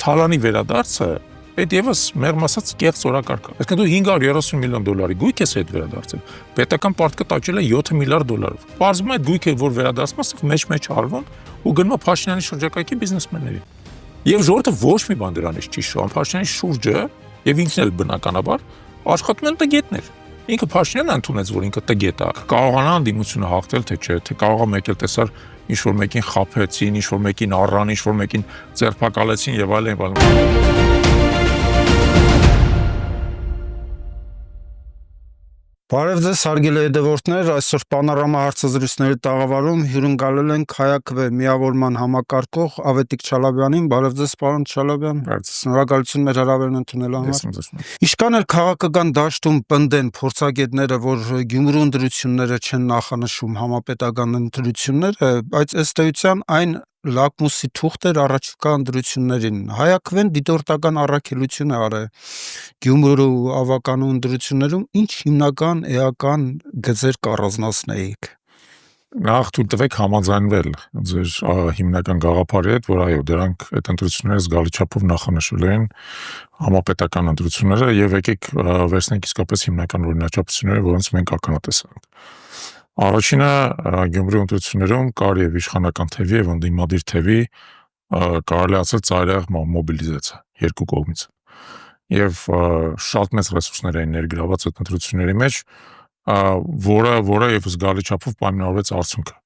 թալանի վերադարձը այդ եւս մեղմ ասած կեղծ օրակարգ է։ Այսինքն դու 530 միլիոն դոլարի գույք ես այդ վերադարձել։ Պետական պարտքը տաճել է 7 միլիարդ դոլարով։ Պարզվում է այդ գույքը, որ վերադարձվում է, մեջ արվում ու գնում է Փաշինյանի շրջակայքի բիզնեսմեններին։ Եվ ժողովուրդը ոչ մի բան դրանից չի շահում։ Փաշինյանի շուրջը եւ ինքն էլ բնականաբար աշխատում են տգետներ։ Ինքը Փաշինյանը ընդունեց, որ ինքը տգետ է։ Կարողանա անդիմությունը հաղթել, թե չէ, թե կարող է մեկ էլ տեսար ինչ-որ մեկին խաբեցին, ինչ-որ մեկին առան, ինչ-որ մեկին ձերբակալեցին եւ այլն։ Բարև ձեզ, հարգելի հետևորդներ, այսօր Պանորամա հարցազրույցների տաղավարում հյուրընկալել ենք Հայաքվե միավորման համակարգող Ավետիք Չալաբյանին։ Բարև ձեզ, պարոն Չալաբյան։ Շնորհակալություն մեր հրավերն ընդունելու համար։ Ինչքան էլ քաղաքական դաշտում պնդեն փորձագետները, որ Գյումրու ընտրությունները չեն նախանշում համապետական ընտրությունները, բայց ըստ էության այն լակմուսի թուղթ էր առաջիկա ընտրություններին։ Հայաքվեն դիտորդական առաքելություն է արել Գյումրու ավականու ընտրություններում, ինչ հիմնական էական գծեր կառանձնացնեիք։ Նախ թույլ տվեք համաձայնվել ձեր հիմնական գաղափարի հետ, որ այո, դրանք այդ ընտրությունները զգալի չափով նախանշել են համապետական ընտրությունները եւ եկեք վերցնենք իսկապես հիմնական օրինաչափությունները, որոնց մենք ականատես ենք։ Առաջինը Գյումրու ընտրություններում կար եւ իշխանական թևի եւ ընդդիմադիր թևի կարելի ասել ծայրահեղ մոբիլիզացիա երկու կողմից։ Եվ շատ մեծ ռեսուրսներ էին ներգրաված այդ ընտրությունների մեջ, որը եւ զգալի չափով պայմանավորվեց արդյունքը։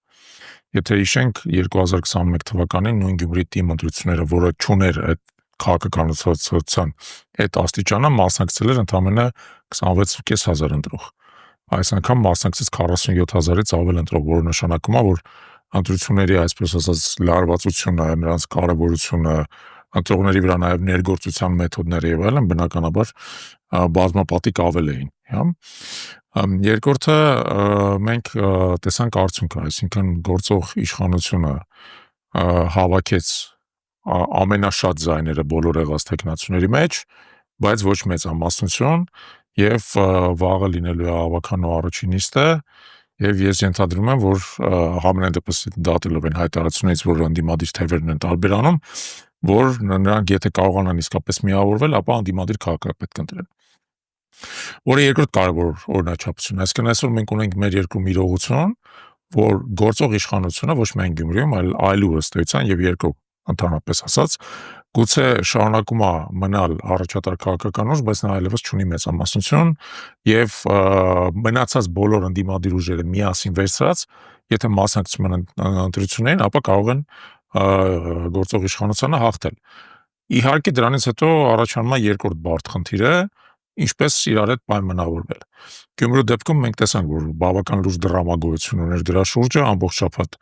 Եթե հիշենք 2021 թվականին նույն Գյումրի թիմ ընտրությունները, որը չուներ այդ քաղաքականացության այդ աստիճանը, մասնակցել էր ընդամենը 26,500 ընտրող։ Այս անգամ մասնակցեց 47,000-ից ավել ընտրող, որը նշանակում է, որ ընտրությունների այսպես ասած լարվածությունը, նրանց կարևորությունը, ընտրողների վրա նաև ներգործության մեթոդները եւ այլն բնականաբար բազմապատիկ ավել էին, հա։ Երկրորդը մենք տեսանք արդյունքը, այսինքն գործող իշխանությունը հավաքեց ամենաշատ ձայները բոլոր եղած տեխնացուների մեջ, բայց ոչ մեծամասնություն եւ վաղը լինելու է ավականու առաջին նիստը եւ ես ենթադրում եմ, որ համենայն դեպս դատելով են հայտարարությունից, որ ընդդիմադիր թևերն են տարբերանում, որ նրանք եթե կարողանան իսկապես միավորվել, ապա ընդդիմադիր քաղաքապետ կընտրեն։ Որը երկրորդ կարևոր օրինաչափություն, այսինքն այսօր մենք ունենք մեր երկրում իրողություն, որ գործող իշխանությունը ոչ միայն Գյումրիում, այլ այլու ըստ էության եւ երկրում ընդհանրապես ասած, գուցե շարունակում է մնալ առաջատար քաղաքական ուժ, բայց նա այլևս չունի մեծամասնություն եւ մնացած բոլոր ընդդիմադիր ուժերը միասին վերցրած, եթե մասնակցում են ընտրություններին, ապա կարող են գործող իշխանությանը հաղթել։ Իհարկե դրանից հետո առաջանում է երկրորդ բարդ խնդիրը, ինչպես իրար հետ պայմանավորվել։ Գյումրու դեպքում մենք տեսանք, որ բավական լուրջ դրամագոյություն ուներ դրա շուրջը, ամբողջ շաբաթ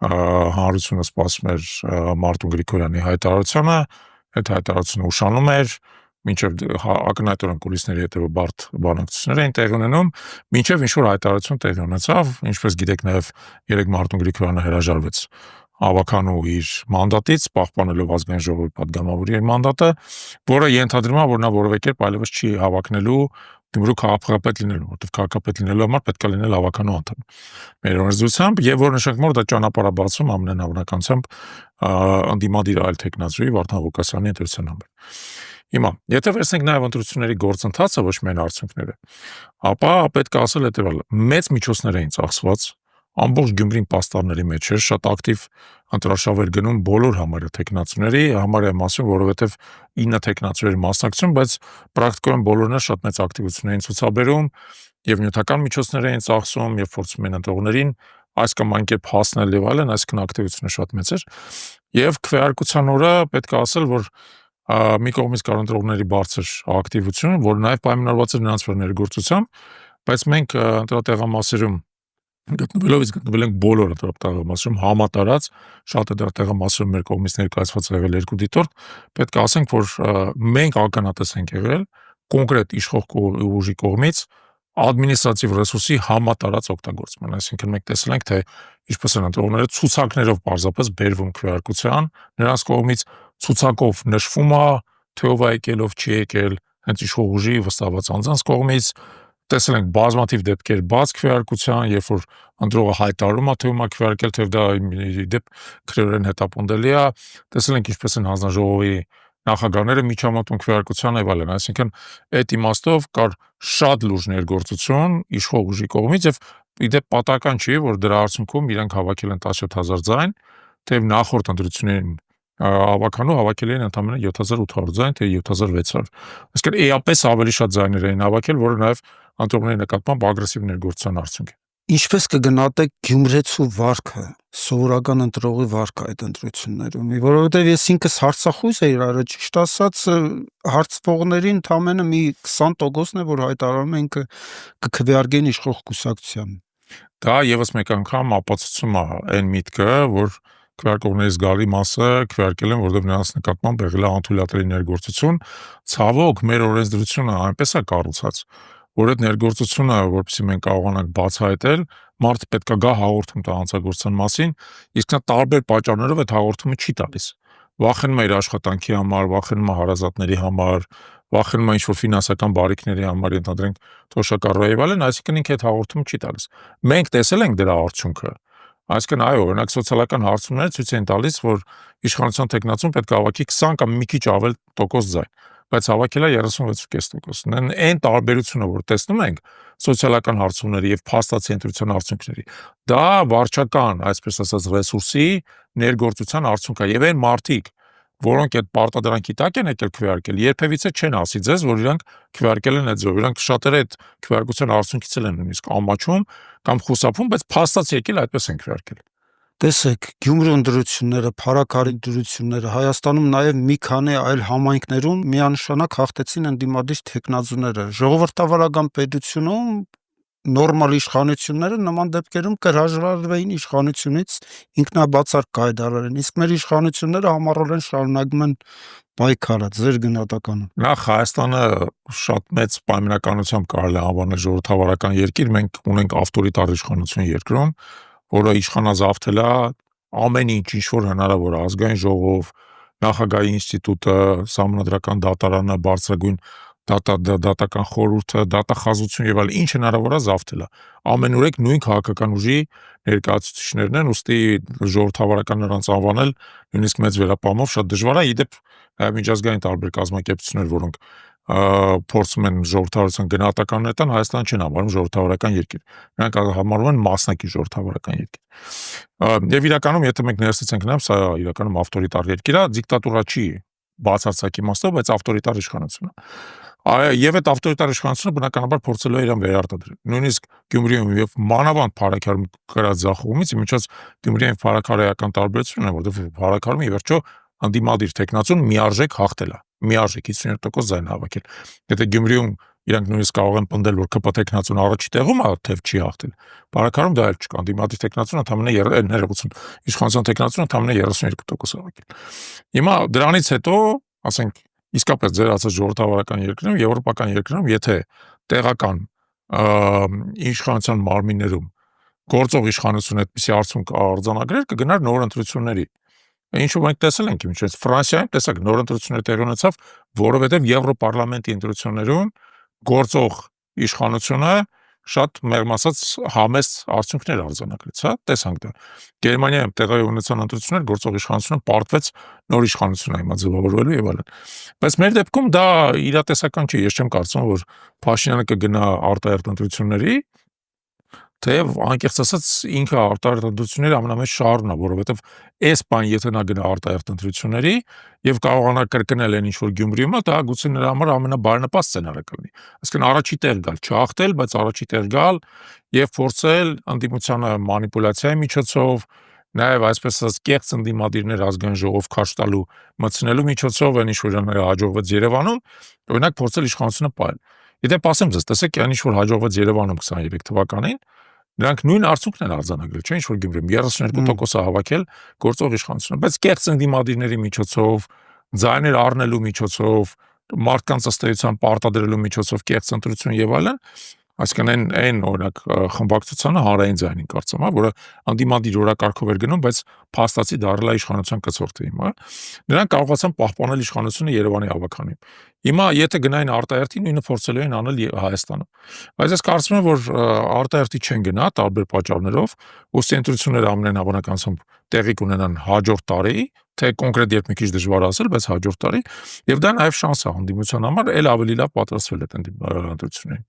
հանրությունը սպասում էր Մարտուն Գրիգորյանի հայտարարությանը, այդ հայտարարությունը ուշանում էր, մինչև ակնհայտորեն կուլիսների հետևը բարդ բանակցություններ էին տեղի ունենում, մինչև ինչ-որ հայտարարություն տեղի ունեցավ, ինչպես գիտեք նաև երեք Մարտուն Գրիգորյանը հրաժարվեց ավականու իր մանդատից, պահպանելով ազգային ժողովի պատգամավորի իր մանդատը, որը ենթադրում է, որ նա որևէ կերպ այլևս չի հավակնելու Գյումրու քաղաքապետ լինելու, որտեղ քաղաքապետ լինելու համար պետք է լինել ավականու անդամ։ Մեր օրենսդրությամբ եւ որ նշանակում որ դա ճանապարհ է բացում ամենանավնականությամբ ընդդիմադիր այլ տեխնացուի Վարդան Ղուկասյանի ընտրության համար։ Հիմա, եթե վերցնենք նաեւ ընտրությունների գործընթացը, ոչ միայն արդյունքները, ապա պետք է ասել հետեւյալը. մեծ միջոցներ էին ծախսված, ամբողջ Գյումրին պաստառների մեջ էր, շատ ակտիվ ընտրաշավ էր գնում բոլոր համարյա տեխնացուների, համարյա մասում, որովհետև 9 տեխնացուների մասնակցություն, բայց պրակտիկորեն բոլորն էլ շատ մեծ ակտիվություն էին ցուցաբերում եւ նյութական միջոցներ էին ծախսում եւ փորձում էին ընտրողներին այս կամ այն կերպ հասնել եւ այլն, այսինքն ակտիվությունը շատ մեծ էր։ Եւ քվեարկության օրը պետք է ասել, որ մի կողմից կար ընտրողների բարձր ակտիվություն, որ նաեւ պայմանավորված էր նրանց վրա ներգործությամբ, բայց մենք ընտրատեղամասերում գտնվել ենք բոլոր ընտրատեղամասերում համատարած, շատ ընտրատեղամասերում մեր կողմից ներկայացված եղել երկու դիտորդ, պետք է ասենք, որ մենք ականատես ենք եղել կոնկրետ իշխող ուժի կողմից ադմինիստրատիվ ռեսուրսի համատարած օգտագործման, այսինքն մենք տեսել ենք, թե ինչպես են ընտրողները ցուցակներով պարզապես բերվում քվեարկության, նրանց կողմից ցուցակով նշվում է, թե ով է եկել, ով չի եկել, հենց իշխող ուժի վստահված անձանց կողմից, տեսել ենք բազմաթիվ դեպքեր բաց քվեարկության, երբ որ ընտրողը հայտարարում է, թե ում է քվեարկել, թե դա դեպ քրեորեն հետապնդելի է, տեսել ենք ինչպես են հանձնաժողովի նախագահները միջամտում քվեարկության եւ այլն, այսինքն այդ իմաստով կար շատ լուրջ ներգործություն իշխող ուժի կողմից եւ իդեպ պատահական չի, որ դրա արդյունքում իրենք հավաքել են 17,000 ձայն, թեև նախորդ ընտրություններին հավաքանու հավաքել էին ընդամենը 7,800 ձայն, թե 7,600։ Այսինքն էապես ավելի շատ ձայներ էին հավաքել, որը նաեւ անդրողների նկատմամբ ագրեսիվ ներգործության արդյունք է։ Ինչպես կգնահատեք Գյումրեցու վարքը, սովորական ընտրողի վարքը այդ ընտրություններում, որովհետև ես ինքս Արցախուց էի, այլ ճիշտ ասած հարցվողների ընդամենը մի 20%-ն է, որ հայտարարում են կքվեարկեն իշխող կուսակցության։ Դա եւս մեկ անգամ ապացուցում է այն միտքը, որ քվեարկողների զգալի մասը քվեարկել են, որովհետև նրանց նկատմամբ եղել է անթույլատրելի ներգործություն։ Ցավոք, մեր օրենսդրությունը այնպես է կառուցած, որ այդ ներգործությունը, որովհետեւ մենք կարողանանք բացահայտել, մարդը պետք է գա հաղորդում տա հանցագործության մասին, իսկ նա տարբեր պատճառներով այդ հաղորդումը չի տալիս։ Վախենում է իր աշխատանքի համար, վախենում է հարազատների համար, վախենում է ինչ-որ ֆինանսական բարիքների համար, ընդհանրենք թոշակառուի եւ այլն, այսինքն ինքը այդ հաղորդումը չի տալիս։ Մենք տեսել ենք դրա արդյունքը։ Այսինքն այո, օրինակ սոցիալական հարցումները ցույց են տալիս, որ իշխանության տեխնացուն պետք է հավաքի 20 կամ մի քիչ ավել տոկոս ձայն, բայց հավաքել է 36.5%։ Այն տարբերությունը, որ տեսնում ենք սոցիալական հարցումների եւ փաստացի ընտրության արդյունքների, դա վարչական, այսպես ասած, ռեսուրսի ներգործության արդյունք է եւ այն մարդիկ, որոնք այդ պարտադրանքի տակ են եկել քվեարկել, երբևիցե չեն ասի ձեզ, որ իրանք քվեարկել են այդ ձով, իրանք շատերը այդ քվեարկության արդյունքից են նույնիսկ ամաչում կամ խուսափում, բայց փաստացի եկել այդպես են քվեարկել։ Տեսեք, Գյումրու ընտրությունները, Փարաքարի ընտրությունները, Հայաստանում նաև մի քանի այլ համայնքներում միանշանակ հաղթեցին ընդդիմադիր թեկնածուները։ Ժողովրդավարական պետությունում նորմալ իշխանությունները նման դեպքերում կհրաժարվեին իշխանությունից ինքնաբացարկ կայդարարեն, իսկ մեր իշխանությունները համառորեն շարունակում են պայքարը, ձեր գնահատականը։ Նախ Հայաստանը շատ մեծ պայմանականությամբ կարելի է անվանել ժողովրդավարական երկիր, մենք ունենք ավտորիտար իշխանություն երկրում, որը իշխանազավթել է ամեն ինչ, ինչ որ հնարավոր է, ազգային ժողով, նախագահի ինստիտուտը, սահմանադրական դատարանը, բարձրագույն դատական խորհուրդը, դատախազություն եւ այլ ինչ հնարավոր է զավթել է։ Ամենուրեք նույն քաղաքական ուժի ներկայացուցիչներն են, ուստի ժողովրդավարական նրանց անվանել նույնիսկ մեծ վերապահումով շատ դժվար է։ Իդեպ միջազգային տարբեր կազմակերպություններ, որոնք փորձում են ժողովրդավարության գնահատականներ տան, Հայաստանը չեն համարում ժողովրդավարական երկիր։ Նրանք համարում են մասնակի ժողովրդավարական երկիր։ Եվ իրականում, եթե մենք ներսից ենք նայում, սա իրականում ավտորիտար երկիր է, դիկտատուրա չի բացարձակ իմաստով, բայց ավտորիտար իշխանություն է։ Եվ այդ ավտորիտար իշխանությունը բնականաբար փորձել է իրան վերարտադրել։ Նույնիսկ Գյումրիում եւ մանավանդ Փարաքարում կրած ձախողումից իմիջած Գյումրիի եւ Փարաքարեական տարբերությունն է, որովհետեւ Փարաքարում ի վերջո անդիմադիր տեխնացուն միարժեք հաղթել է, միարժեք 50% ձայն հավաքել։ Եթե Գյումրիում իրանք նույնիսկ կարող են պնդել, որ ԿՊ տեխնացուն առաջի տեղում է, թեև չի հաղթել։ Փարաքարում դա էլ չկա, անդիմադիր տեխնացուն ընդամենը ներողություն, իշխանության տեխնացուն ընդամենը 32% հավաքել։ Հիմա դրանից հետո, ասենք, իսկապես ձեր ասած ժողովրդավարական երկրներում, եվրոպական երկրներում, եթե տեղական իշխանության մարմիններում գործող իշխանությունը այդպիսի արդյունք արձանագրեր, կգնար նոր ընտրությունների։ Ինչու մենք տեսել ենք, ինչպես Ֆրանսիայում տեսակ նոր ընտրություններ տեղի ունեցավ, որովհետև Եվրոպարլամենտի ընտրություններում գործող իշխանությունը շատ մեղմ ասած համեստ արդյունքներ արձանագրեց, հա, տեսանք դա։ Գերմանիայում տեղի ունեցան ընտրություններ, գործող իշխանությունը պարտվեց նոր իշխանություն հիմա ձևավորվելու եւ այլն։ Բայց մեր դեպքում դա իրատեսական չի, ես չեմ կարծում, որ Փաշինյանը կգնա արտահերթ ընտրությունների, թեև անկեղծ ասած ինքը արտահերթ ընտրությունների ամենամեծ շահառն է, որովհետև այս բան եթե նա գնա արտահերթ ընտրությունների եւ կարողանա կրկնել այն ինչ որ Գյումրիում է, դա գուցե նրա համար ամենաբարենպաստ սցենարը կլինի։ Այսինքն առաջի տեղ գալ, չհաղթել, բայց առաջի տեղ գալ եւ փորձել ընդդիմությանը մանիպուլյացիայի միջոցով, նաեւ այսպես ասած կեղծ ընդդիմադիրներ ազգային ժողով քաշ տալու, մտցնելու միջոցով այն ինչ որ հաջողվեց Երևանում, օրինակ փորձել իշխանությունը պահել։ Իդեպ ասեմ ձեզ, տեսեք, այն ինչ որ հաջողվեց Երևանում 23 թվականին, նրանք նույն արդյունքն են արձանագրել, չէ՞, ինչ որ Գյումրիում 32% հավաքել գործող իշխանությունը, բայց կեղծ ընդդիմադիրների միջոցով, ձայներ առնելու միջոցով, մարդկանց ըստ էության պարտադրելու միջոցով կեղծ ընտրություն եւ այլն, Այսինքն այն օրինակ խմբակցությանը հանրային ձայնին կարծում, որը անդիմադիր օրակարգով էր գնում, բայց փաստացի դարել է իշխանության կցորդը հիմա, նրանք կարողացան պահպանել իշխանությունը Երևանի հավաքանին։ Հիմա եթե գնային արտահերթի, նույնը փորձելու են անել Հայաստանում։ Բայց ես կարծում եմ, որ արտահերթի չեն գնա տարբեր պատճառներով, ուստի ընտրությունները ամենայն հավանականությամբ տեղի կունենան հաջորդ տարի, թե կոնկրետ երբ մի քիչ դժվար ասել, բայց հաջորդ տարի, եւ դա նաեւ շանս է հանդիմության համար էլ ավելի լավ պատրաստվել այդ ընտրություններին։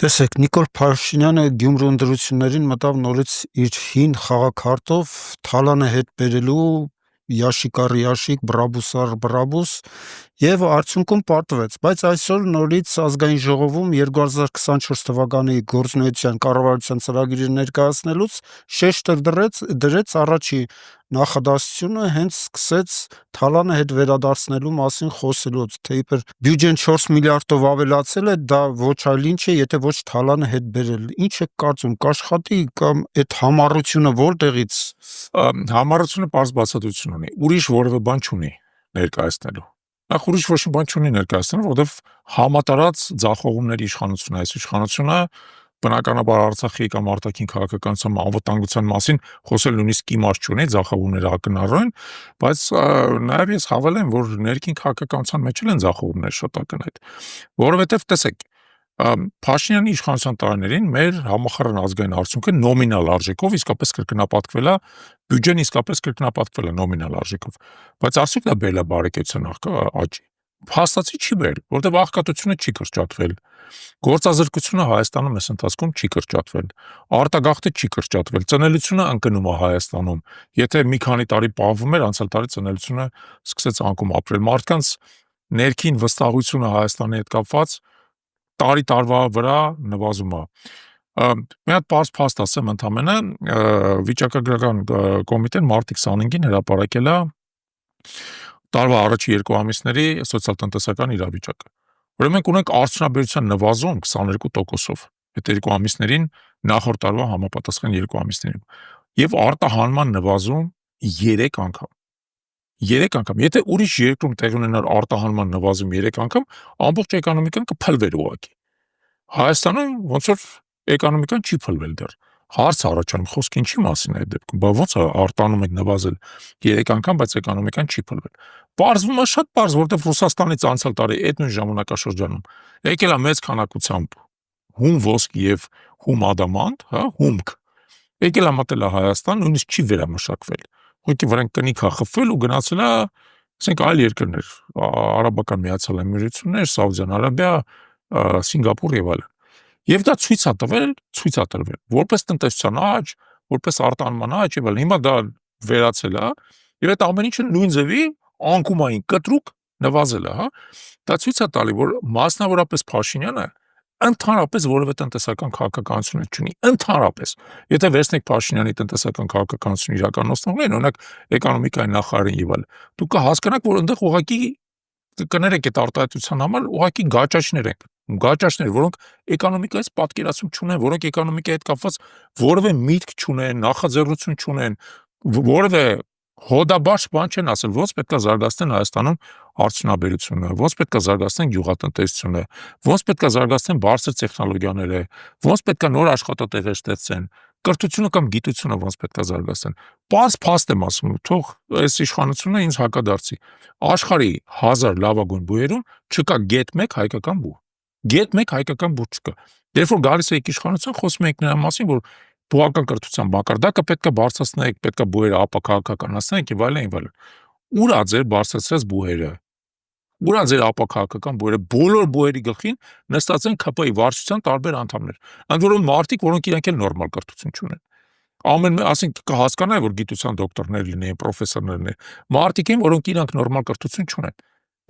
Տեսեք, Նիկոլ Փաշինյանը Գյումրու ընտրություններին մտավ նորից իր հին խաղաքարտով թալանը հետ բերելու Յաշիկ առ Յաշիկ, Բրաբուս առ Բրաբուս եւ արդյունքում պատվեց, բայց այսօր նորից ազգային ժողովում 2024 թվականի գործունեության կառավարության ծրագիրը ներկայացնելուց շեշտը դրեց առաջի նախադասությունը, հենց սկսեց թալանը հետ վերադարձնելու մասին խոսելուց, թե իբր բյուջեն 4 միլիարդով ավելացել է, դա ոչ այլ ինչ է, եթե ոչ թալանը հետ բերել։ Ինչ է կարծում, կաշխատի կամ այդ համառությունը որտեղից։ Համառությունը պարզ բացատրություն ունի, ուրիշ որևէ բան չունի ներկայացնելու։ Նախ ուրիշ ոչ մի բան չունի ներկայացնելու, որովհետև համատարած ձախողումների իշխանություն է այս իշխանությունը, բնականաբար Արցախի կամ արտաքին քաղաքականության անվտանգության մասին խոսել նույնիսկ իմաստ չունի, ձախողումները ակնառու են, բայց նաև ես հավելեմ, որ ներքին քաղաքականության մեջ էլ են ձախողումներ շատ ակնհայտ, որովհետև տեսեք, Փաշինյանի իշխանության տարիներին մեր համախառն ազգային արդյունքը նոմինալ արժեքով իսկապես կրկնապատկվել է, բյուջեն իսկապես կրկնապատկվել է նոմինալ արժեքով, բայց արդյոք դա բերել է բարեկեցության աճի։ Փաստացի չի բերել, որտեղ աղքատությունը չի կրճատվել, գործազրկությունը Հայաստանում այս ընթացքում չի կրճատվել, արտագաղթը չի կրճատվել, ծնելիությունը ընկնում է Հայաստանում, եթե մի քանի տարի պահվում էր, անցյալ տարի ծնելիությունը սկսեց անկում ապրել, մարդկանց ներքին վստահությունը Հայաստանի հետ կապված տարի տարվա վրա նվազում է։ Մի հատ պարզ փաստ ասեմ ընդամենը, վիճակագրական կոմիտեն մարտի 25-ին հրապարակել է տարվա առաջի 2 ամիսների սոցիալ-տնտեսական իրավիճակը։ Ուրեմն մենք ունենք արդյունաբերության նվազում 22%-ով, այդ 2 ամիսներին նախորդ տարվա համապատասխան 2 ամիսներին, եւ արտահանման նվազում 3 անգամ։ 3 անգամ, եթե ուրիշ երկրում տեղի ունենար արտահանման նվազում 3 անգամ, ամբողջ էկոնոմիկան կփլվեր ուղղակի։ Հայաստանում ոնց որ էկոնոմիկան չի փլվել դեռ։ Հարց առաջանում, խոսքը ինչի մասին է այդ դեպքում, բա ոնց է արտանում եք նվազել 3 անգամ, բայց էկոնոմիկան չի փլվել։ Պարզվում է շատ պարզ, որտեղ Ռուսաստանից անցյալ տարի այդ նույն ժամանակաշրջանում եկել է մեծ քանակությամբ հում ոսկի եւ հում ադամանտ, հա, հումք։ Եկել է մտել է Հայաստան, նույնիսկ չի վերամշակվել։ Ուղղակի վրան կնիք է խփվել ու գնացել է, ասենք, այլ երկրներ, Արաբական Միացյալ Էմիրություններ, Սաուդյան Արաբիա, Սինգապուր եւ այլն։ Եվ դա ցույց է տրվել, որպես տնտեսության աճ, որպես արտահանման աճ եւ այլն։ Հիմա դա վերացել է, եւ այդ ամեն ինչը նույն ձևի անկումային կտրուկ նվազել է, հա։ Դա ցույց է տալի, որ մասնավորապես Փաշինյանը ընդհանրապես որևէ տնտեսական քաղաքականություն չունի, ընդհանրապես։ Եթե վերցնեք Փաշինյանի տնտեսական քաղաքականություն իրականացնողներին, օրինակ էկոնոմիկայի նախարարին եւ այլն, դուք կհասկանաք, որ այնտեղ ուղղակի կներեք այդ արտահայտության համար ուղղակի գաճաճներ են, որոնք էկոնոմիկայից պատկերացում չունեն, որոնք էկոնոմիկայի հետ կապված որևէ միտք չունեն, նախաձեռնություն չունեն, որևէ հոդաբաց բան չեն ասել, ոնց պետք է զարգացնեն Հայաստանում արդյունաբերությունը, ոնց պետք է զարգացնեն գյուղատնտեսությունը, ոնց պետք է զարգացնեն բարձր տեխնոլոգիաները, ոնց պետք է նոր աշխատատեղեր ստեղծեն, կրթությունը կամ գիտությունը ոնց պետք է զարգացնեն։ Պարզ փաստ եմ ասում, թող այս իշխանությունը ինձ հակադարձի։ Աշխարհի 1000 լավագույն բուհերում չկա գետ 1 հայկական բուհ։ Գետ 1 հայկական բուհ չկա։ Երբ որ գալիս է իշխանություն, խոսում ենք նրա մասին, որ բուհական կրթության մակարդակը պետք է բարձրացնենք, պետք է բուհերը ապաքաղաքականացնենք եւ այլն։ Ուր է ձեր բարձրացրած բուհերը։ Ուր է ձեր ապաքաղաքական բուհերը։ Բոլոր բուհերի գլխին նստած են ՔՊ-ի վարչության տարբեր անդամներ։ Ընդ որում մարդիկ, որոնք իրանք էլ նորմալ կրթություն չունեն։ Ասենք կհասկանայի, որ գիտության դոկտորներ լինեն, պրոֆեսորներ լինեն։ Մարդիկ են, որոնք իրանք նորմալ կրթություն չունեն։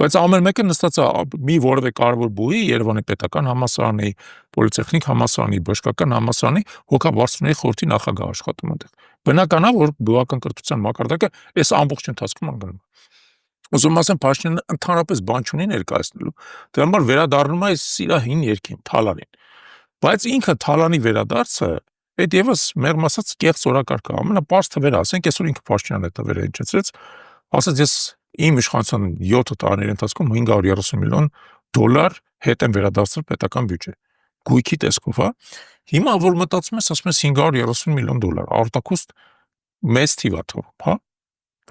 Բայց ամեն մեկը նստած է մի որևէ կարևոր բուհի, Երևանի պետական համալսարանի, պոլիտեխնիկ համալսարանի, բժշկական համալսարանի հոգաբարձությունների խորհրդի նախագահ աշխատում այնտեղ։ Բնական է, որ բուհական կրթության մակարդակը այս ամբողջ ընթացքում անգնում է։ Ուզում ասեմ, Փաշինյանը ընդհանրապես բան չունի ներկայացնելու, դրա համար վերադառնում է իր հին երգին, թալանին։ Բայց ինքը թալանի վերադարձը, այդ եւս մեղմ ասած կեղծ օրակարգ է, ամենապարզ թվերը ասենք, այսօր ինքը Փաշինյանը այդ թվերը հնչեցրեց, ասաց ես իմ իշխանության 7 տարիների ընթացքում $530 միլիոն հետ եմ վերադարձրել պետական բյուջե։ գույքի տեսքով, հա։ Հիմա որ մտածում ես, ասում ես 530 միլիոն դոլար, արտաքուստ մեծ թիվ է թվում, հա։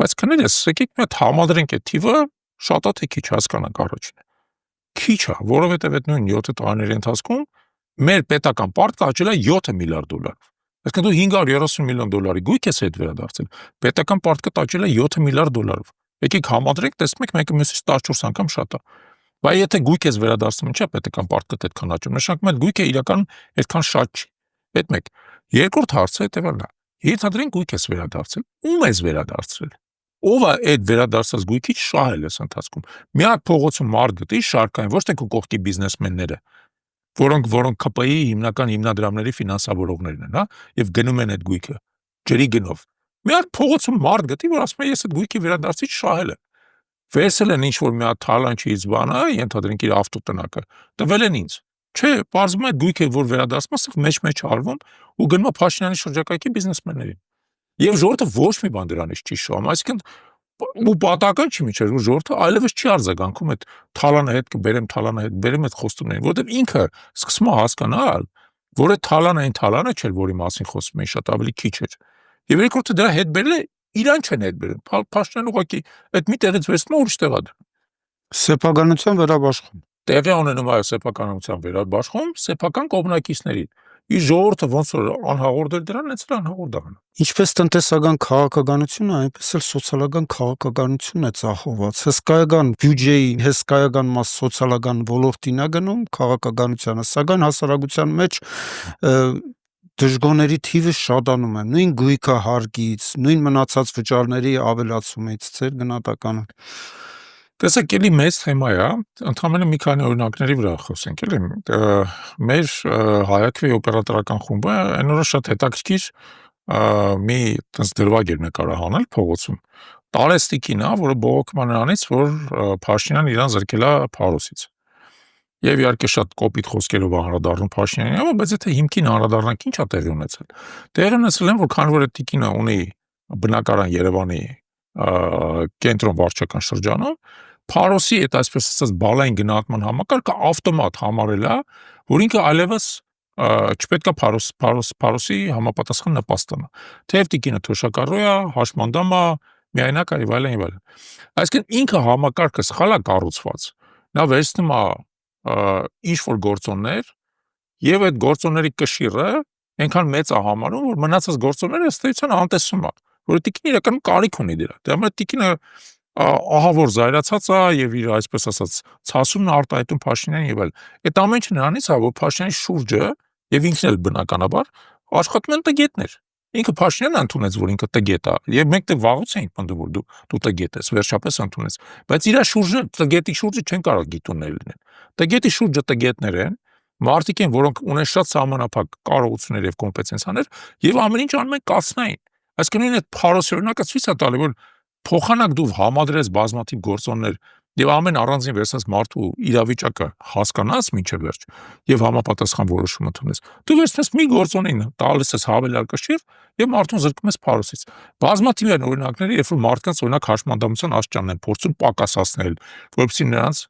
Բայց քննես, եկեք մի հատ համադրենք այդ թիվը, շատ է թե քիչ հասկանանք առաջինը։ Քիչ է, որովհետև այդ նույն 7 տարիների ընթացքում մեր պետական պարտքը աճել է 7 միլիարդ դոլարով։ Այսինքն դու 530 միլիոն դոլարի գույք ես հետ վերադարձել, պետական պարտքը աճել է 7 միլիարդ դոլարով։ Եկեք համադրենք, տեսնում եք մեկը մյուսից 14 անգամ շատ է։ Բայց եթե գույք ես վերադարձնում, ինչա պետական պարտքը այդքան աճում։ Նշանակում է գույքը իրական այդքան շատ չի։ Այդ մեկ։ Երկրորդ հարցը հետևյալն է։ Ենթադրենք գույք ես վերադարձել, ում ես վերադարձրել։ Ով է այդ վերադարձած գույքից շահել այս ընթացքում։ Մի հատ փողոցում մարդ գտի շարքային, ոչ թե քո կողքի բիզնեսմենները, որոնք ԿՊԻ-ի հիմնական հիմնադրամների ֆինանսավորողներն են, հա, եւ գնում են այդ գույքը ջրի գնով։ Մի հատ փողոցում մարդ գտի, որ ասում է ես այդ գույքի վերադարձից շահել եմ։ Վերցել են ինչ-որ մի հատ թալանչից բանը, ենթադրենք իր ավտոտնակը, տվել են ինձ։ Չէ, պարզվում է այդ գույքը, որ վերադարձում է, սա մեջ արվում ու գնում է Փաշինյանի շրջակայքի բիզնեսմեններին։ Եվ ժողովուրդը ոչ մի բան դրանից չի շահում, այսինքն ու պատահական չի միջեր, որ ժողովուրդը այլևս չի արձագանքում այդ թալանը հետ կբերեմ այդ խոստումներին, որովհետև ինքը սկսում է հասկանալ, որ այդ թալանը այն թալանը չէր, որի մասին խոսում էին, շատ ավելի քիչ էր։ Եվ երկրորդը դրա հետ բերել է իրան չեն հետ բերել։ Փաշինյանը ուղղակի այդ մի տեղից վերցնում է ուրիշ տեղ է դնում։ Սեփականության վերաբաշխում։ Տեղի ունենում է սեփականության վերաբաշխում սեփական կողմնակիցներին։ Իր ժողովուրդը ոնց որ անհաղորդ էր դրան, έτσι անհաղորդ է։ Ինչպես տնտեսական քաղաքականությունը, այնպես էլ սոցիալական քաղաքականությունն է ծախողված։ Հսկայական բյուջեի, հսկայական մաս սոցիալական ոլորտին է գնում քաղաքականությանը, սակայն հասարակության մեջ դժգոհների թիվը շատանում է, նույն գույքը հարկից, նույն մնացած վճարների ավելացումից, ձեր գնահատականը։ Տեսեք, էլի մեծ թեմա է, ընդհանրապես մի քանի օրինակների վրա խոսենք, էլի։ Մեր Հայաքվի օպերատորական խումբը այն օրը շատ հետաքրքիր մի տես դրվագ էր նկարահանել փողոցում։ Տարեց տիկինա, որը բողոքում է նրանից, որ Փաշինյանն իրան զրկել է Փարոսից։ Եվ իհարկե շատ կոպիտ խոսքերով անդրադառնում Փաշինյանին, բայց եթե հիմքին անդրադառնանք, ի՞նչ է տեղի ունեցել։ Տեղի ունեցել են, որ քանի որ այդ տիկինը ունի բնակարան Երևանի կենտրոն վարչական շրջանում, Փարոսի այդ այսպես ասած բալային գնահատման համակարգը ավտոմատ համարել է, որ ինքը այլևս չպետք է Փարոսի համապատասխան նպաստանը։ Թեև տիկինը թոշակառու է, հաշմանդամ է, միայնակ է եւ այլն եւ այլն։ Այսինքն ինքը համակարգը սխալ է կառուցված։ Նա վերցնում է ինչ-որ գործոններ եւ այդ գործոնների կշիռը այնքան մեծ է համարում, որ մնացած գործոնները ըստ էության անտեսում է, որ տիկինը իրականում կարիք ունի դրա։ Դրա համար տիկինը ահա որ զայրացած է եւ իր այսպես ասած ցասումն արտահայտում Փաշինյանին եւ այլն։ Այդ ամենը նրանից է, որ Փաշինյանի շուրջը եւ ինքն էլ բնականաբար աշխատում են տգետներ։ Ինքը Փաշինյանը ընդունեց, որ ինքը տգետ է, եւ մենք դե վաղուց էինք պնդում, որ դու տգետ ես, վերջապես ընդունեց։ Բայց իր շուրջը, տգետի շուրջը չեն կարող գիտուններ լինել։ Տգետի շուրջը տգետներ են, մարդիկ են, որոնք ունեն շատ սահմանափակ կարողություններ եւ կոմպետենցիաներ, եւ ամեն ինչ անում են կասնային։ Այսինքն այդ Փարոսի օրինակը ցույց է տալի, որ փոխանակ դու համադրես բազմաթիվ գործոններ եւ ամեն առանձին վերցնես մարդու իրավիճակը հասկանաս մինչեւ վերջ եւ համապատասխան որոշում ընդունես։ Դու վերցնես մի գործոնին, տալիս ես հավելյալ կշիռ եւ մարդուն զրկում ես Փարոսից։ Բազմաթիվ են օրինակները, երբ որ մարդկանց օրինակ հաշմանդամության աշճանն են փորձում պակասացնել, որովհետեւ նրանց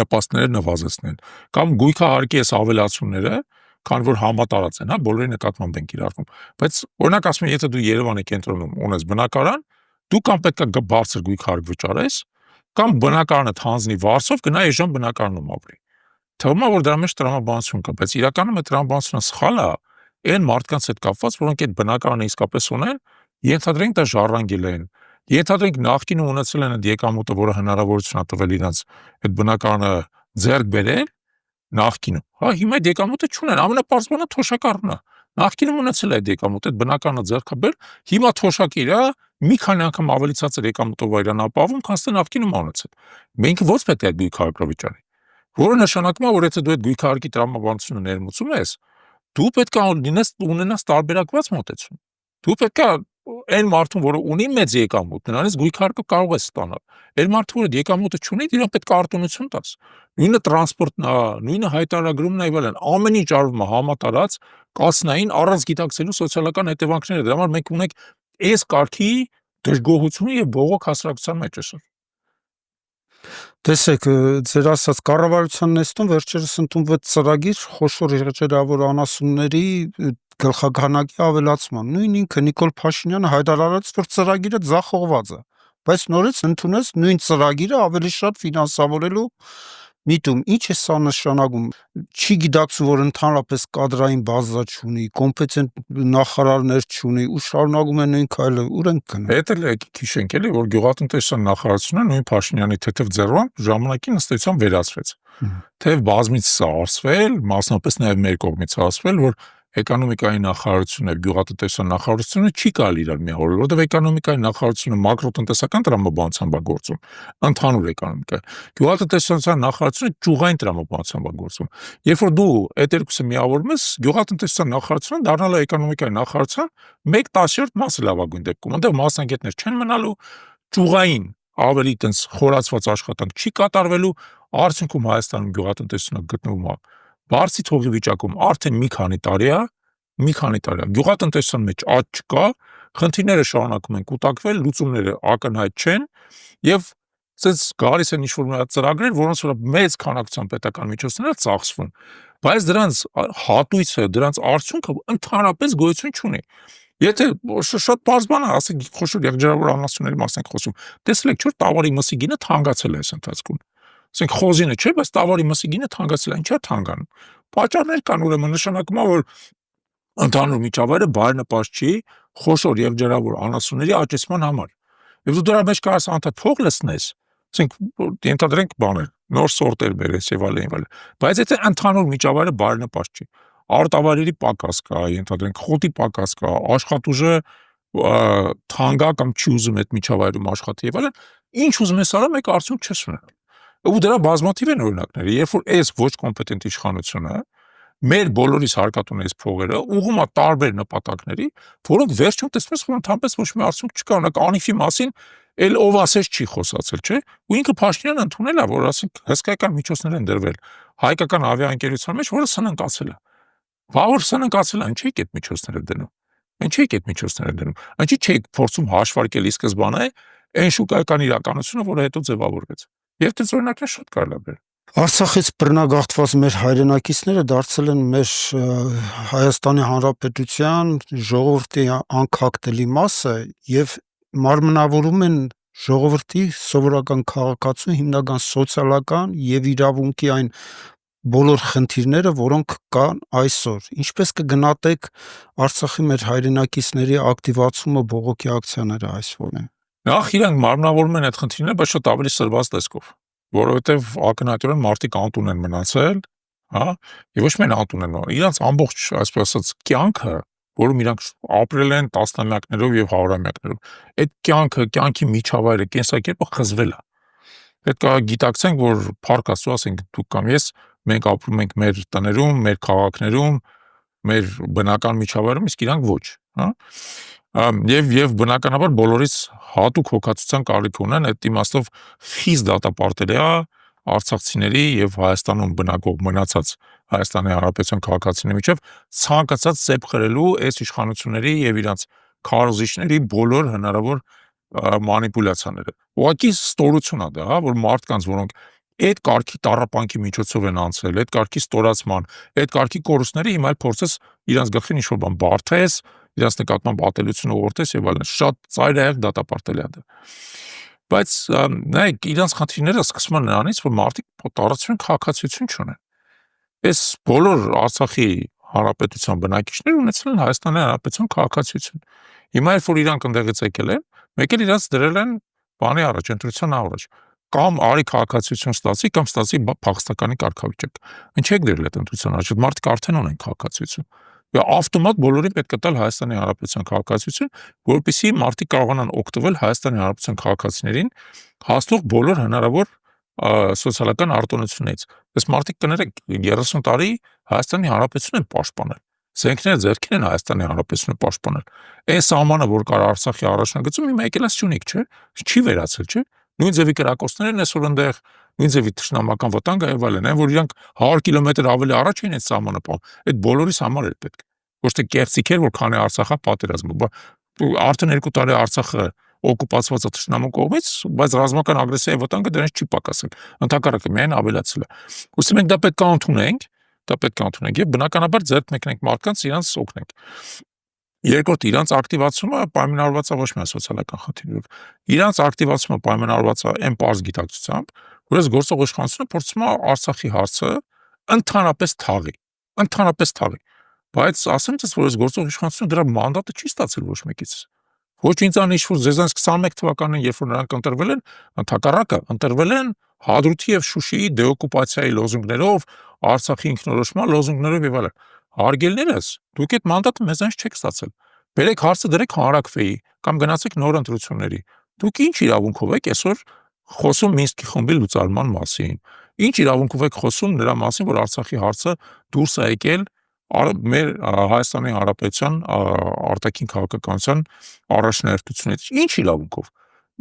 նպաստները նվազեցնեն։ Կամ գույքահարկի այս ավելացումները, քան որ համատարած են, հա, բոլորի նկատմամբ են կիրառվում։ Բայց օրինակ ասում եմ, եթե դու Երևանի կենտրոնում ունես բնակարան, դու կամ պետքա բարձր գույքահարկ վճարես, կամ բնակարանը հանձնի վարձով գնա այժմ բնակարանում ապրի։ Թվում է, որ դրա մեջ տրամաբանություն կա, բայց իրականում այդ տրամաբանությունը սխալ է այն մարդկանց հետ կապված, որոնք այդ բնակարանը իսկապես ունեն, ենթադրենք դա ժառանգել են, ենթադրենք նախկինում ունեցել են այդ եկամուտը, որը հնարավորություն է տվել իրանց այդ բնակարանը ձեռք բերել, նախկինում։ Հա, հիմա այդ եկամուտը չունեն, ամենապարզ բանը թոշակառն է։ Նախկինում ունեցել է այդ եկամուտը, այդ բնակարանը ձեռք բերել, հիմա թոշակիր է, մի քանի անգամ ավելի ցածր եկամուտով իրան ապավում, քան թե նախկինում ունեցել։ Մենք ո՞նց պետք է գույքահարկը վճարի։ Որը նշանակում է, որ եթե դու այդ գույքահարկի տրամաբանությունը ներմուծում ես, դու պետք է ունենաս տարբերակված մոտեցում։ Դու պետք է այն մարդուն, որը ունի մեծ եկամուտ, նրանից գույքահարկը կարող է ստանալ։ Այն մարդը, որ եկամուտը չունի, իրան պետք է արտոնություն տաս։ Նույնը տրանսպորտն է, նույնը հայտարարագրումն է եւ այլն, ամեն ինչ արվում է համատարած, կասնային, առանց գիտակցելու սոցիալական հետևանքները։ Դրա համար մենք ունենք այս կարգի դժգոհությունը եւ բողոք հասարակության մեջ այսօր։ Տեսեք, ձեր ասած կառավարության նեստում վերջերս ընդունվեց ծրագիր խոշոր եղջերավոր անասունների գլխաքանակի ավելացման։ Նույն ինքը Նիկոլ Փաշինյանը հայտարարեց, որ ծրագիրը ձախողված է, բայց նորից ընդունեց նույն ծրագիրը ավելի շատ ֆինանսավորելու միտում։ Ինչ է սա նշանակում։ Չի գիտակցում, որ ընդհանրապես կադրային բազա չունի, կոմպետենտ նախարարներ չունի ու շարունակում է նույն քայլը, ուր ենք գնում։ Հետ էլ եկեք հիշենք էլի, որ գյուղատնտեսության նախարարությունը նույն Փաշինյանի թեթև ձեռամբ ժամանակին ըստ էության վերացվեց։ Թեև բազմից սա ասվել, մասնապես նաև մեր կողմից ասվել, որ էկոնոմիկայի նախարարությունը, գյուղատնտեսության նախարարությունը չի կարելի իրար միավորել, որովհետև էկոնոմիկայի նախարարությունը մակրոտնտեսական տրամաբանությամբ է գործում, ընդհանուր էկոնոմիկա։ Գյուղատնտեսության նախարարությունը ճյուղային տրամաբանությամբ է գործում։ Երբ որ դու այդ երկուսը միավորում ես, գյուղատնտեսության նախարարությունը դառնալ է էկոնոմիկայի նախարարության 1/10 մասը լավագույն դեպքում։ Այնտեղ մասնագետներ չեն մնալու, ճյուղային ավելի տենց խորացված աշխատանք չի կատարվելու, արդյունքում Հայաստանում գյուղատնտեսությունը գտնվում է բարձի թողի վիճակում արդեն մի քանի տարի է, գյուղատնտեսության մեջ աճ չկա, խնդիրները շարունակում են կուտակվել, լուծումները ակնհայտ չեն եւ ցենց գալիս են ինչ-որ ծրագրեր, որոնց վրա մեծ քանակությամբ պետական միջոցներ ծախսվում, բայց դրանց հատույցը, դրանց արդյունքը ընդհանրապես գոյություն չունի։ Եթե շատ բարձ բան է, ասենք խոշոր եղջերավոր անասունների մասին ենք խոսում, տեսել եք, չէ՞ տավարի մսի գինը թանկացել է այս ընթացքում։ Ասենք խոզինը չէ, բայց տավարի մսի գինը թանկացել է, ինչա թանկանում։ Պատճառներ կան, ուրեմն նշանակում է, որ ընդհանուր միջավայրը բարենպաստ չի խոշոր եղջերավոր անասունների աճեցման համար։ Եվ դու դրա մեջ կարաս անդադ փող լցնես, ասենք ենթադրենք բաներ, նոր սորտեր բերես եւ այլն, բայց եթե ընդհանուր միջավայրը բարենպաստ չի, արտավարերի պակաս կա, ենթադրենք խոտի պակաս կա, աշխատուժը թանկա կամ չի ուզում այդ միջավայրում աշխատի եւ այլն, ինչ ուզում ես արա, մեկ արդյունք չես ունենա։ Ու դրա բազմաթիվ են օրինակները, երբ որ այս ոչ կոմպետենտ իշխանությունը մեր բոլորիս հարկատուն այս փողերը ուղղում է տարբեր նպատակների, որոնք վերջում տեսնում ես, որ ընդհանրապես ոչ մի արդյունք չկա, օրինակ անիֆի մասին էլ ով ասես չի խոսացել, չէ՞։ Ու ինքը Փաշինյանը ընդունել է, որ ասենք հսկայական միջոցներ են դրվել հայկական ավիաընկերության մեջ, որը սնանկացել է։ Բավոր սնանկացել է, ինչի՞ եք այդ միջոցները դնում։ Ինչի՞ եք այդ միջոցները դնում։ Ինչի՞ չեք փորձում հաշվարկել ի սկզբանե այն շուկայական իրականությունը, որը հետո ձևավորվեց։ Եվ դες օրինակներ շատ կարելի է բերել։ Արցախից բռնագաղթված մեր հայրենակիցները դարձել են մեր Հայաստանի Հանրապետության ժողովրդի անքակտելի մասը եւ մարմնավորում են ժողովրդի սովորական քաղաքացու հիմնական սոցիալական եւ իրավունքի այն բոլոր խնդիրները, որոնք կան այսօր։ Ինչպես կգնահատեք Արցախի մեր հայրենակիցների ակտիվացումը բողոքի ակցիաները այսօր են։ Նախ իրանք մարմնավորում են այդ խնդիրները, բայց շատ ավելի սրված տեսքով, որովհետև ակնհայտորեն մարդիկ անտուն են մնացել, հա, եւ ոչ միայն անտուն են, իրանք ամբողջ, այսպես ասած, կյանքը, որում իրանք ապրել են տասնամյակներով եւ հարյուրամյակներով, այդ կյանքի միջավայրը, կենսակերպը խզվել է։ Պետք է գիտակցենք, որ փառք Աստծո, ասենք դուք կամ ես, մենք ապրում ենք մեր տներում, մեր քաղաքներում, մեր բնական միջավայրում, իսկ իրանք ոչ, հա։ Եվ բնականաբար բոլորից հատուկ հոգացության կարիք ունեն, այդ իմաստով խիստ դատապարտելի է արցախցիների եւ Հայաստանում բնակող մնացած Հայաստանի Հանրապետության քաղաքացիների միջև ցանկացած ծեփ խրելու այս իշխանությունների եւ իրանց քարոզիչների բոլոր հնարավոր մանիպուլյացիաները։ Ուղղակի ստորություն է դա, հա, որ մարդկանց, որոնք այդ կարգի տառապանքի միջոցով են անցել, այդ կարգի ստորացման, այդ կարգի կորուստները հիմա փորձես իրանց գլխին ինչ-որ բան բարթես, իրանց նկատմամբ ատելություն ուղղորդես եւ այլն, շատ ծայրահեղ դատապարտելի է դա։ Բայց նայեք, իրանց խնդիրները սկսում են նրանից, որ մարդիկ տարածություն քաղաքացիություն չունեն։ Այս բոլոր Արցախի Հանրապետության բնակիչները ունեցել են Հայաստանի Հանրապետության քաղաքացիություն։ Հիմա երբ որ իրանք ընդեղից եկել են, մեկ էլ իրանց դրել են բանի առաջ, ընտրության առաջ, կամ արի քաղաքացիություն ստացի, կամ ստացի փախստականի կարգավիճակ։ Ինչ եք դրել այդ ընտրության առաջ, մարդիկ արդեն ունեն քաղաքացիություն։ Եվ ավտոմատ բոլորին պետք է տալ Հայաստանի Հանրապետության քաղաքացիություն, որպեսզի մարդիկ կարողանան օգտվել Հայաստանի Հանրապետության քաղաքացիներին հասնող բոլոր հնարավոր սոցիալական արտոնություններից։ Այս մարդիկ կներեք 30 տարի Հայաստանի Հանրապետությունն են պաշտպանել։ Զենքները ձեռքին են Հայաստանի Հանրապետությունը պաշտպանել։ Այս սահմանը, որ կար Արցախի առաջնագծում, հիմա եկել է Սյունիք, չէ՞։ Չի վերացել, չէ՞։ Նույն ձևի կրակոցներն այսօր այնտեղ, նույն ձևի թշնամական վտանգը եւ այլն, այն որ իրանք 100 կիլոմետր ավելի առաջ էին այդ սահմանը պահում, այդ բոլորիս համար էր պետք։ Ոչ թե կեղծիք էր, որ քանի Արցախա պատերազմը, արդեն 2 տարի Արցախը օկուպացված թշնամու կողմից, բայց ռազմական ագրեսիայի վտանգը դրանից չի պակասել, ընդհակառակը միայն ավելացել է։ Ուստի մենք դա պետք է ընդունենք եւ բնականաբար ձեռք մեկնենք մարդկանց իրանց օգնենք։ Երկրորդ, իրանց ակտիվացումը պայմանավորված է ոչ միայն սոցիալական խնդիրներով, իրանց ակտիվացումը պայմանավորված է այն պարզ գիտակցությամբ, որ այս գործող իշխանությունը փորձում է Արցախի հարցը ընդհանրապես թաղի, բայց ասեմ ձեզ, որ այս գործող իշխանությունը դրա մանդատը չի ստացել ոչ մեկից։ Ոչ ինձանից, որ ձեզանց 21 թվականին, երբ որ նրանք ընտրվել են, ընդհակառակը ընտրվել են Հադրութի եւ Շուշիի դեօկուպացիայի լոզունգներով, Արցախի ինքնորոշման լոզունգներով եւ այլն։ Հարգելներս, դուք այդ մանդատը մեզանից չեք ստացել։ Բերեք հարցը դրեք հանրակրվեի կամ գնացեք նոր ընտրությունների։ Դուք ինչ իրավունքով եք այսօր խոսում Մինսկի խմբի լուծարման մասին։ Ինչ իրավունքով եք խոսում նրա մասին, որ Արցախի հարցը դուրս է եկել մեր Հայաստանի Հանրապետության արտաքին քաղաքականության առաջնահերթությունից։ Ինչ իրավունքով։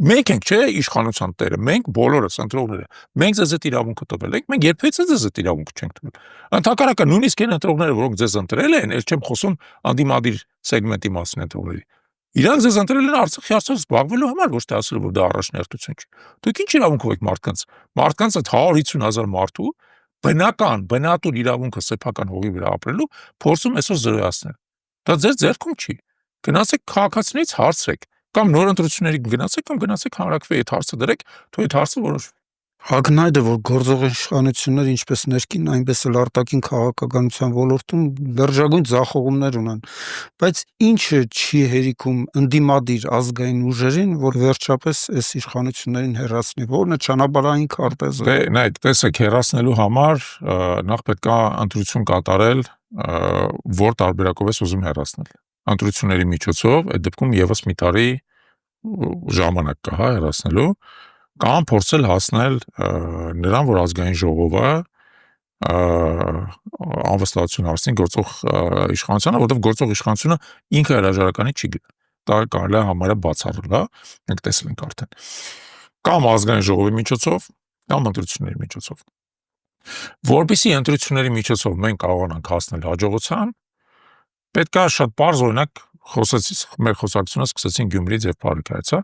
Մենք ենք, չէ, իշխանության տերը, մենք բոլորս ընտրողները, մենք ձեզ այդ իրավունքը տվել ենք, մենք երբեք ձեզ այդ իրավունքը չենք տվել։ Ընդհակառակը նույնիսկ այն ընտրողները, որոնք ձեզ ընտրել են, ես չեմ խոսում անդիմադիր սեգմենտի մասին ընտրողների։ Իրանք ձեզ ընտրել են Արցախի հարցով զբաղվելու համար, ոչ թե ասելու, որ դա առաջնահերթություն չի։ Դուք ինչ իրավունքով եք մարդկանց այդ 150,000 մարդու բնատուր իրավունքը սեփական հողի վրա ապրելու փորձում այսօր զրոյացնել։ Դա ձեր ձեռքում չի։ Գնացեք քաղաքացիներից հարցրեք, կամ նոր ընտրությունների գնացեք, կամ գնացեք հանրակրվեի այդ հարցը դրեք, թող այդ հարցը որոշվի։ Ակնհայտ է, որ գործող իշխանությունները ինչպես ներքին, այնպես էլ արտաքին քաղաքականության ոլորտում լրջագույն ձախողումներ ունեն, բայց ինչը չի հերիքում ընդդիմադիր ազգային ուժերին, որ վերջապես այս իշխանություններին հեռացնի, որն է ճանապարհային քարտեզը։ Դե նայեք, տեսեք, հեռացնելու համար նախ պետք է ընտրություն կատարել, որ տարբերակով ես ուզում հեռացնել։ Ընտրությունների միջոցով այդ դեպքում եւս մի տարի ժամանակ կա, հա, հեռացնելու, կամ փորձել հասնել նրան, որ ազգային ժողովը անվստահություն հարցնի գործող իշխանությանը, որովհետև գործող իշխանությունը ինքը հրաժարականի չի գնա։ Դա կարելի է համարյա բացառել, հա, մենք տեսել ենք արդեն։ Կամ ազգային ժողովի միջոցով, կամ ընտրությունների միջոցով։ Որպեսզի ընտրությունների միջոցով մենք կարողանանք հասնել հաջողության, պետք է շատ պարզ օրինակ մեր խոսակցությունը սկսեցին Գյումրիից եւ Փարաքարից, հա։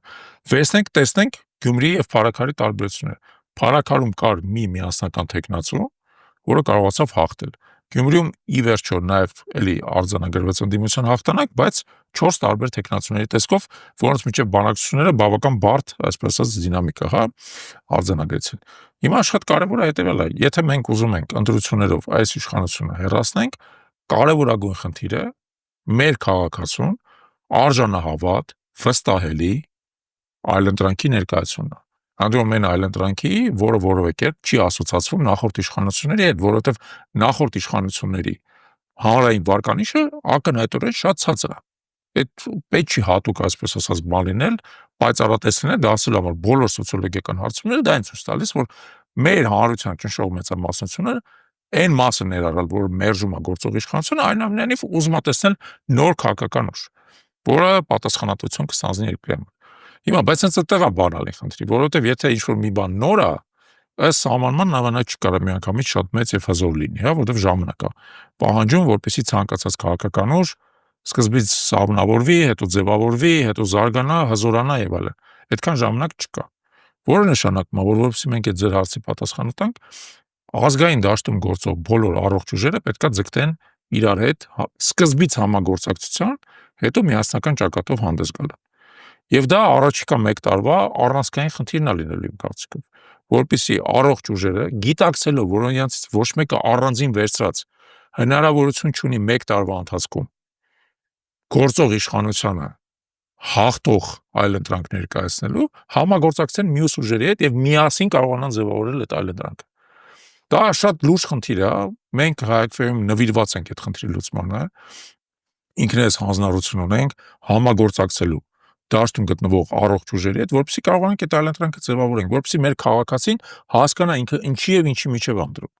Վերցնենք, տեսնենք Գյումրիի եւ Փարաքարի տարբերությունները։ Փարաքարում կար մի միասնական տեխնացու, որը կարողացավ հաղթել։ Գյումրիում ի վերջո նաեւ էլի արձանագրվեց ընդդիմության հաղթանակ, բայց 4 տարբեր տեխնացուների տեսքով, որոնց միջև բանակցությունները բավական բարդ, այսպես ասած, դինամիկա, հա, արձանագրեցին։ Հիմա շատ կարևոր է հետեւելը, եթե մենք ուզում ենք ընտրություններով այս իշխանությունը հեռացնենք, կարևորագույն խնդիրը մեր քաղաքացուն արժանահավատ, վստահելի այլընտրանքի ներկայացումն է։ Անդրոմեն այլընտրանքի, որը որևէ կերպ չի ասոցացվում նախորդ իշխանությունների հետ, որովհետև նախորդ իշխանությունների հանրային վարկանիշը ակնհայտորեն շատ ցածր է։ Այդ պետք չի հատուկ, այսպես ասած, բան լինել, պայծառատես լինել, դա ասելու համար բոլոր սոցիոլոգիական հարցումները դա են ցույց տալիս, որ մեր հանրության ճնշող մեծամասնությունը այն մասը ներառալ, որ մերժում է գործող իշխանությունը, այնուամենայնիվ ուզում է տեսնել նոր քաղաքական ուժ, որը պատասխանատվություն կստանձնի երկրի համար։ Հիմա, բայց հենց այդտեղ է բանալի խնդրի, որովհետև եթե ինչ-որ մի բան նոր է, այս սահմանման նավանակ չկարա միանգամից շատ մեծ եւ հզոր լինի, հա, որովհետև ժամանակ է պահանջում, որպեսզի ցանկացած քաղաքական ուժ սկզբից սահմանավորվի, հետո ձևավորվի, հետո զարգանա, հզորանա եւ այլն։ Այդքան ժամանակ չկա։ Որը նշանակում է, որ որպեսզի մենք այդ ձեր հարցի պատասխանը տանք, ազգային դաշտում գործող բոլոր առողջ ուժերը պետքա ձգտեն իրար հետ սկզբից համագործակցության, հետո միասնական ճակատով հանդես գալ։ Եվ դա առաջիկա 1 տարվա առանցքային խնդիրն է լինելու իմ կարծիքով, որպեսզի առողջ ուժերը գիտակցելով, որ նրանցից ոչ մեկը առանձին վերցրած հնարավորություն չունի 1 տարվա ընթացքում գործող իշխանությանը հաղթող այլընտրանք ներկայացնելու, համագործակցեն մյուս ուժերի հետ եւ միասին կարողանան ձևավորել այդ այլընտրանքը։ Դա շատ լուրջ խնդիր է, մենք հայկվեում նվիրված ենք այդ խնդրի լուծմանը, ինքներս հանձնարարություն ունենք համագործակցելու դաշտում գտնվող առողջ ուժերի հետ, որպեսզի կարողանանք այդ այլընտրանքը ձևավորենք, որպեսզի մեր քաղաքացին հասկանա ինքը ինչի եւ ինչի միջև անդրում,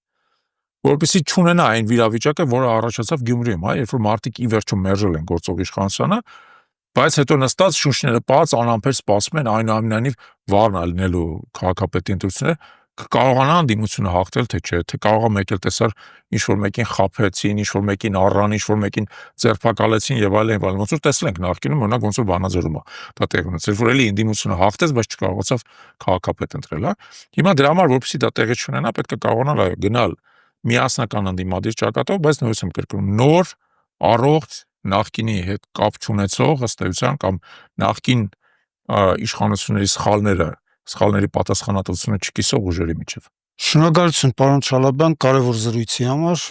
որպեսզի չունենա այն վիրավիճակը, որը առաջացավ Գյումրիում, հա, երբ որ մարդիկ ի վերջո մերժել են գործող իշխանությանը, բայց հետո նստած շունչները պած անամբեր սպասում են այնուամենայնիվ վառն լինելու քաղաքապետի ընտրությունները, կկարողանա անդիմությունը հաղթել, թե չէ, թե կարող է մեկ էլ տեսար ինչ-որ մեկին խաբեցին, ինչ-որ մեկին առան, ինչ-որ մեկին ձերբակալեցին եւ այլն, ոնց որ տեսել ենք նախկինում, օրինակ ոնց որ Վանաձորում դա տեղի ունեցել, որ էլի անդիմությունը հաղթեց, բայց չկարողացավ քաղաքապետ ընտրել, հա։ Հիմա դրա համար, որպեսզի դա տեղի չունենա, պետք է կարողանալ այո գնալ միասնական ընդդիմադիր ճակատով, բայց նորից եմ կրկնում, նոր, առողջ, նախկինի հետ կապ չունեցող ըստ էության կամ նախկին իշխանությունների սխալների պատասխանատվությունը չկիսող ուժերի միջև։ Շնորհակալություն պարոն Չալաբյան կարևոր զրույցի համար։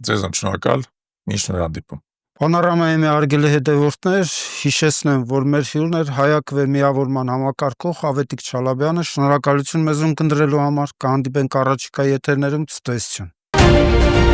Ձեզ շնորհակալ, միշտ հանդիպում։ Պանորամայի մի հարգելի հետևորդներ, հիշեցնեմ, որ մեր հյուրն էր Հայ-ԱԿՎ միավորման համակարգող Ավետիք Չալաբյանը։ Շնորհակալություն մեզ ընկնդրելու համար։ Կհանդիպենք առաջիկա եթերներում, ցտեսություն։